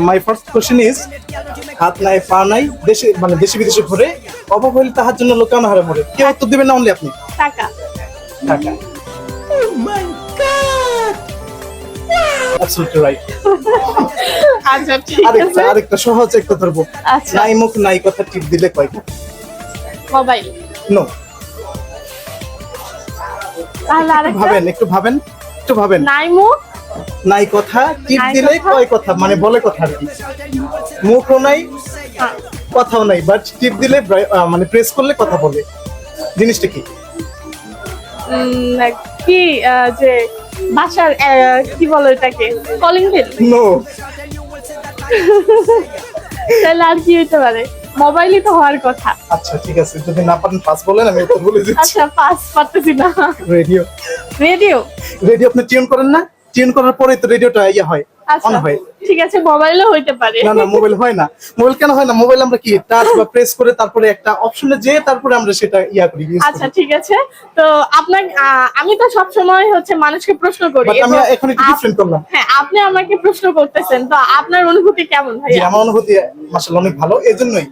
My first question is, হাত নাই পা নাই, দেশে মানে দেশে বিদেশে ঘুরে, অভাব হইলে তাহার জন্য লোক অনাহারে মরে। কেউ উত্তর দিবেন না, অনলি আপনি। টাকা। টাকা। Absolutely right. আচ্ছা ঠিক আছে। আরেকটা সহজ একটা ধরবো। আচ্ছা। নাই মুখ নাই কথা টিপ দিলে কয়টা? মোবাইল। নো। তাহলে আরেকটা। একটু ভাবেন। নাই মুখ নাই কথা টিপ নাই দিলে কথা? কয় কথা, মানে বলে কথা আর কি। মুখও নাই হ্যাঁ। কথাও নাই, বাট টিপ দিলে মানে প্রেস করলে কথা বলে। জিনিসটা কি? কি যে বাসার কি বলে এটাকে, কলিং বেল। নো। তাহলে আর কি হতে পারে? মোবাইলই তো হওয়ার কথা। আচ্ছা ঠিক আছে, যদি না পারেন পাস বলেন, আমি উত্তর বলে দিচ্ছি। আচ্ছা পাস পারতেছি না। রেডিও। রেডিও। রেডিও আপনি টিউন করেন না? টিউন করার পরে তো রেডিওটা ইয়ে হয়, আচ্ছা অন হয়। ঠিক আছে, মোবাইলও হইতে পারে। না মোবাইল হয় না। মোবাইল কেন হয় না? মোবাইল আমরা কি টাচ বা প্রেস করে তারপরে একটা অপশনে যেয়ে তারপরে আমরা সেটা ইয়া করি, ইউজ আচ্ছা করি। ঠিক আছে। তো আপনার আমি তো সব সময় হচ্ছে মানুষকে প্রশ্ন করি, বাট আমি এবং এখন একটু ডিফারেন্ট করলাম। হ্যাঁ আপনি আমাকে প্রশ্ন করতেছেন, তো আপনার অনুভূতি কেমন যে ভাইয়া? আমার অনুভূতি মাশাআল্লাহ অনেক ভালো, এজন্যই